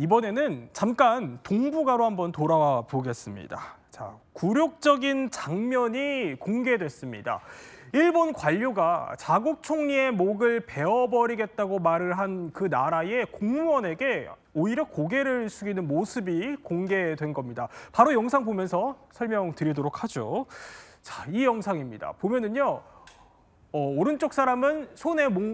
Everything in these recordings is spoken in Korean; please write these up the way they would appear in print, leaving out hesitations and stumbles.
이번에는 잠깐 동북아로 한번 돌아와 보겠습니다. 자, 굴욕적인 장면이 공개됐습니다. 일본 관료가 자국 총리의 목을 베어버리겠다고 말을 한 그 나라의 공무원에게 오히려 고개를 숙이는 모습이 공개된 겁니다. 바로 영상 보면서 설명드리도록 하죠. 자, 이 영상입니다. 보면은요. 오른쪽 사람은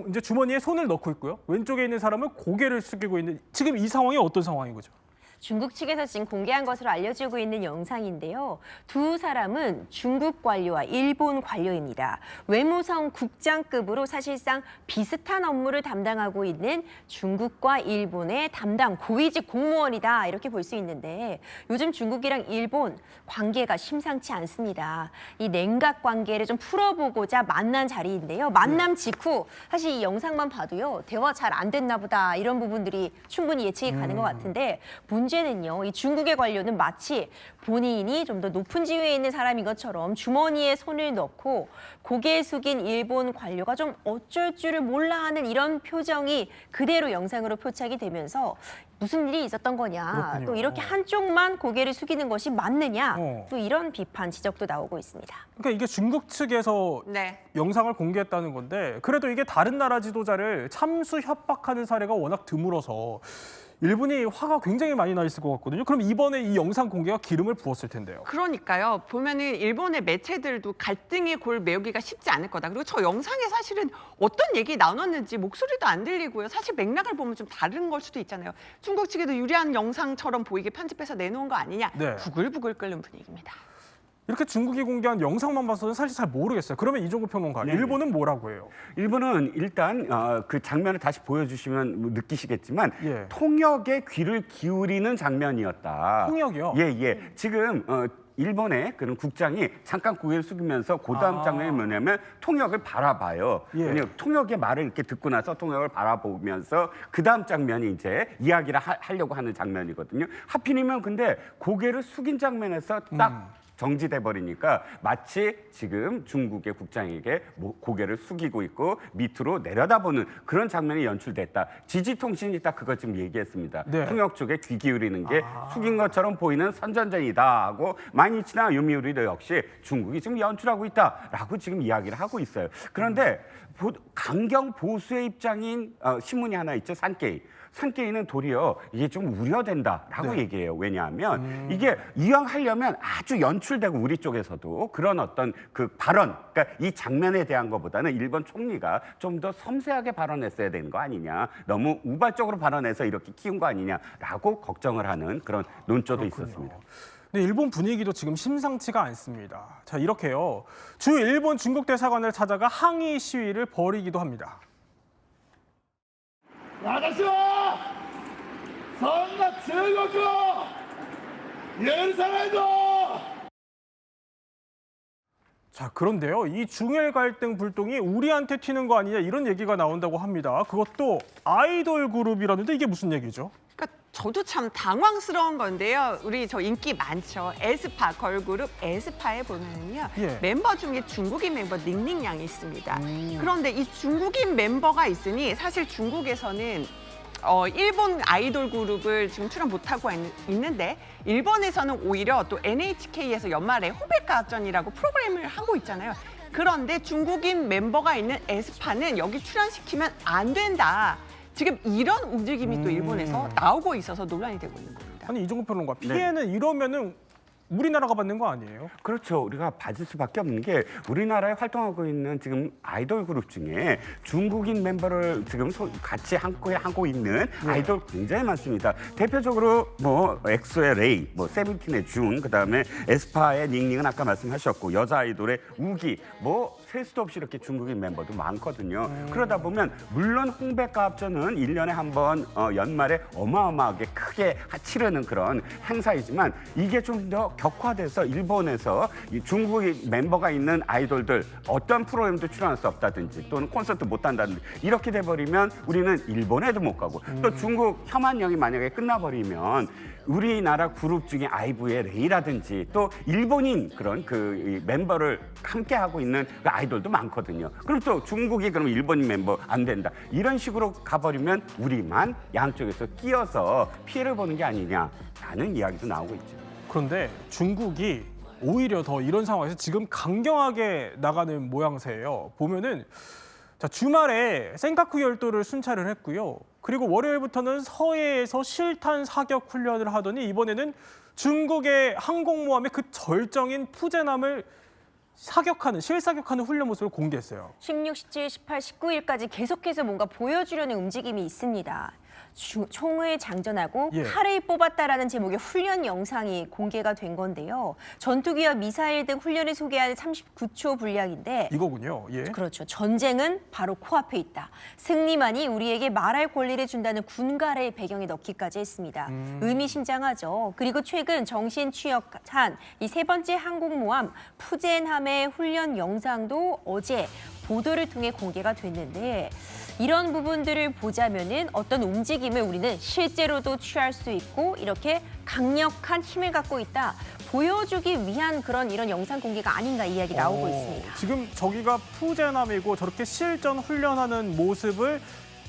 이제 주머니에 손을 넣고 있고요. 왼쪽에 있는 사람은 고개를 숙이고 있는 지금 이 상황이 어떤 상황인 거죠? 중국 측에서 지금 공개한 것으로 알려지고 있는 영상인데요. 두 사람은 중국 관료와 일본 관료입니다. 외무성 국장급으로 사실상 비슷한 업무를 담당하고 있는 중국과 일본의 담당 고위직 공무원이다 이렇게 볼 수 있는데 요즘 중국이랑 일본 관계가 심상치 않습니다. 이 냉각 관계를 좀 풀어보고자 만난 자리인데요. 만남 직후 사실 이 영상만 봐도요. 대화 잘 안 됐나 보다 이런 부분들이 충분히 예측이 가는 것 같은데 문제는요. 이 중국의 관료는 마치 본인이 좀 더 높은 지위에 있는 사람인 것처럼 주머니에 손을 넣고 고개 숙인 일본 관료가 좀 어쩔 줄을 몰라 하는 이런 표정이 그대로 영상으로 표착이 되면서 무슨 일이 있었던 거냐. 그렇군요. 또 이렇게 한쪽만 고개를 숙이는 것이 맞느냐. 또 이런 비판, 지적도 나오고 있습니다. 그러니까 이게 중국 측에서 네. 영상을 공개했다는 건데 그래도 이게 다른 나라 지도자를 참수 협박하는 사례가 워낙 드물어서 일본이 화가 굉장히 많이 나 있을 것 같거든요. 그럼 이번에 이 영상 공개가 기름을 부었을 텐데요. 그러니까요. 보면은 일본의 매체들도 갈등의 골 메우기가 쉽지 않을 거다. 그리고 저 영상에 사실은 어떤 얘기 나눴는지 목소리도 안 들리고요. 사실 맥락을 보면 좀 다른 걸 수도 있잖아요. 중국 측에도 유리한 영상처럼 보이게 편집해서 내놓은 거 아니냐. 네. 부글부글 끓는 분위기입니다. 이렇게 중국이 공개한 영상만 봐서는 사실 잘 모르겠어요. 그러면 이종구 평론가, 네. 일본은 뭐라고 해요? 일본은 일단 그 장면을 다시 보여주시면 느끼시겠지만 예. 통역에 귀를 기울이는 장면이었다. 통역이요? 예. 지금 일본의 그런 국장이 잠깐 고개를 숙이면서 그 다음 장면이 뭐냐면 통역을 바라봐요. 예. 왜냐면 통역의 말을 이렇게 듣고 나서 통역을 바라보면서 그 다음 장면이 이제 이야기를 하려고 하는 장면이거든요. 하필이면 근데 고개를 숙인 장면에서 딱 정지돼 버리니까 마치 지금 중국의 국장에게 고개를 숙이고 있고 밑으로 내려다보는 그런 장면이 연출됐다. 지지통신이 딱 그것 지금 얘기했습니다. 네. 통역 쪽에 귀 기울이는 게 숙인 것처럼 보이는 선전전이다 하고 마니치나 요미우리도 역시 중국이 지금 연출하고 있다라고 지금 이야기를 하고 있어요. 그런데 강경 보수의 입장인 신문이 하나 있죠. 산케이는 도리어 이게 좀 우려된다라고 네. 얘기해요. 왜냐하면 이게 이왕 하려면 아주 연출되고 우리 쪽에서도 그런 어떤 그 발언, 그러니까 이 장면에 대한 것보다는 일본 총리가 좀 더 섬세하게 발언했어야 되는 거 아니냐, 너무 우발적으로 발언해서 이렇게 키운 거 아니냐라고 걱정을 하는 그런 논조도 있었습니다. 근데 일본 분위기도 지금 심상치가 않습니다. 자, 이렇게요. 주 일본 중국 대사관을 찾아가 항의 시위를 벌이기도 합니다. 私はそんな中国を許さないぞ! 자, 그런데요. 이 중일 갈등 불똥이 우리한테 튀는 거 아니냐 이런 얘기가 나온다고 합니다. 그것도 아이돌 그룹이라는데 이게 무슨 얘기죠? 그러니까 저도 참 당황스러운 건데요. 우리 저 인기 많죠. 에스파 걸그룹 에스파에 보면은요. 예. 멤버 중에 중국인 멤버 닝닝 양이 있습니다. 그런데 이 중국인 멤버가 있으니 사실 중국에서는 일본 아이돌 그룹을 지금 출연 못하고 있는데 일본에서는 오히려 또 NHK에서 연말에 호백가전이라고 프로그램을 하고 있잖아요. 그런데 중국인 멤버가 있는 에스파는 여기 출연시키면 안 된다. 지금 이런 움직임이 또 일본에서 나오고 있어서 논란이 되고 있는 겁니다. 아니, 이종구 평론가, 피해는 이러면은 우리나라가 받는 거 아니에요? 그렇죠. 우리가 받을 수밖에 없는 게 우리나라에 활동하고 있는 지금 아이돌 그룹 중에 중국인 멤버를 지금 같이 하고 있는 아이돌 굉장히 많습니다. 대표적으로 뭐 엑소의 레이, 뭐 세븐틴의 준, 그다음에 에스파의 닝닝은 아까 말씀하셨고 여자 아이돌의 우기, 뭐 셀 수도 없이 이렇게 중국인 멤버도 많거든요. 그러다 보면 물론 홍백가합전은 1년에 한 번 연말에 어마어마하게 크게 치르는 그런 행사이지만 이게 좀 더 격화돼서 일본에서 이 중국의 멤버가 있는 아이돌들 어떤 프로그램도 출연할 수 없다든지 또는 콘서트 못 한다든지 이렇게 돼버리면 우리는 일본에도 못 가고 또 중국 혐한령이 만약에 끝나버리면 우리나라 그룹 중에 아이브의 레이라든지 또 일본인 그런 그 멤버를 함께 하고 있는 그 아이돌도 많거든요. 그럼 또 중국이 그럼 일본 멤버 안 된다. 이런 식으로 가버리면 우리만 양쪽에서 끼어서 피해를 보는 게 아니냐라는 이야기도 나오고 있죠. 그런데 중국이 오히려 더 이런 상황에서 지금 강경하게 나가는 모양새예요. 보면은 자, 주말에 센카쿠 열도를 순찰을 했고요. 그리고 월요일부터는 서해에서 실탄 사격 훈련을 하더니 이번에는 중국의 항공모함의 그 절정인 푸젠함을 실사격하는 훈련 모습을 공개했어요. 16, 17, 18, 19일까지 계속해서 뭔가 보여주려는 움직임이 있습니다. 총을 장전하고 예. 칼을 뽑았다라는 제목의 훈련 영상이 공개가 된 건데요. 전투기와 미사일 등 훈련을 소개하는 39초 분량인데 이거군요. 예. 그렇죠. 전쟁은 바로 코앞에 있다. 승리만이 우리에게 말할 권리를 준다는 군가를 배경에 넣기까지 했습니다. 의미심장하죠. 그리고 최근 정신 취역한 이 세 번째 항공모함 푸젠함의 훈련 영상도 어제 보도를 통해 공개가 됐는데 이런 부분들을 보자면은 어떤 움직임을 우리는 실제로도 취할 수 있고 이렇게 강력한 힘을 갖고 있다. 보여주기 위한 이런 영상 공개가 아닌가 이야기 나오고 있습니다. 지금 저기가 푸젠함이고 저렇게 실전 훈련하는 모습을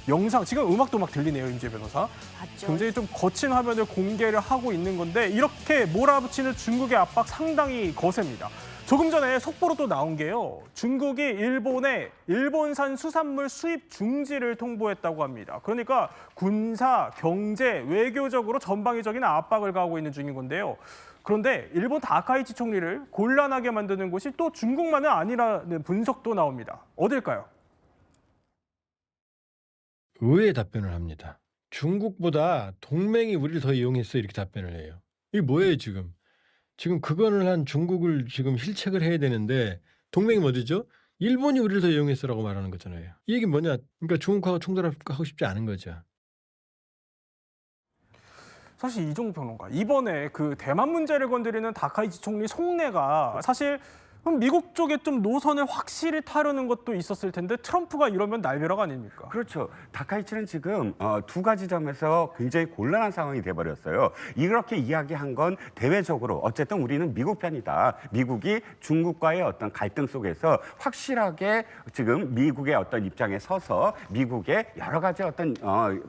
영상, 지금 음악도 막 들리네요, 임지혜 변호사. 맞죠. 굉장히 좀 거친 화면을 공개를 하고 있는 건데 이렇게 몰아붙이는 중국의 압박 상당히 거셉니다. 조금 전에 속보로 또 나온 게요. 중국이 일본에 일본산 수산물 수입 중지를 통보했다고 합니다. 그러니까 군사, 경제, 외교적으로 전방위적인 압박을 가하고 있는 중인 건데요. 그런데 일본 다카이치 총리를 곤란하게 만드는 곳이 또 중국만은 아니라는 분석도 나옵니다. 어딜까요? 의외의 답변을 합니다. 중국보다 동맹이 우리를 더 이용했어 이렇게 답변을 해요. 이게 뭐예요 지금? 지금 그거를 한 중국을 지금 실책을 해야 되는데 동맹이 어디죠? 일본이 우리를 더 이용했어라고 말하는 거잖아요. 이 얘기는 뭐냐? 그러니까 중국하고 총돌하고 싶지 않은 거죠. 사실 이종우 평론가, 이번에 그 대만 문제를 건드리는 다카이치 총리 속내가 사실 미국 쪽에 좀 노선을 확실히 타려는 것도 있었을 텐데 트럼프가 이러면 날벼락 아닙니까? 그렇죠. 다카이치는 지금 두 가지 점에서 굉장히 곤란한 상황이 돼버렸어요. 이렇게 이야기한 건 대외적으로 어쨌든 우리는 미국 편이다. 미국이 중국과의 어떤 갈등 속에서 확실하게 지금 미국의 어떤 입장에 서서 미국의 여러 가지 어떤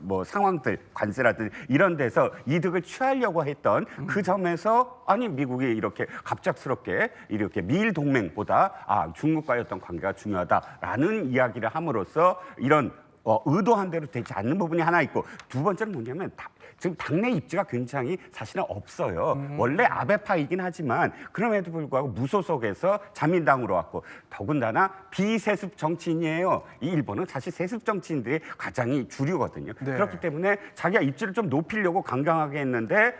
뭐 상황들, 관세라든지 이런 데서 이득을 취하려고 했던 그 점에서 아니 미국이 이렇게 갑작스럽게 이렇게 미일 동맹보다 중국과의 어떤 관계가 중요하다라는 이야기를 함으로써 이런 의도한 대로 되지 않는 부분이 하나 있고 두 번째는 뭐냐면 지금 당내 입지가 굉장히 사실은 없어요. 원래 아베파이긴 하지만 그럼에도 불구하고 무소속에서 자민당으로 왔고 더군다나 비세습 정치인이에요. 이 일본은 사실 세습 정치인들이 가장 주류거든요. 네. 그렇기 때문에 자기가 입지를 좀 높이려고 강경하게 했는데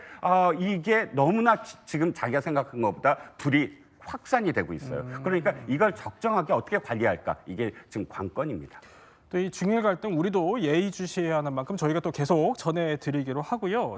이게 너무나 지금 자기가 생각한 것보다 불이 확산이 되고 있어요. 그러니까 이걸 적정하게 어떻게 관리할까? 이게 지금 관건입니다. 또 이 중일 갈등 우리도 예의주시해야 하는 만큼 저희가 또 계속 전해드리기로 하고요.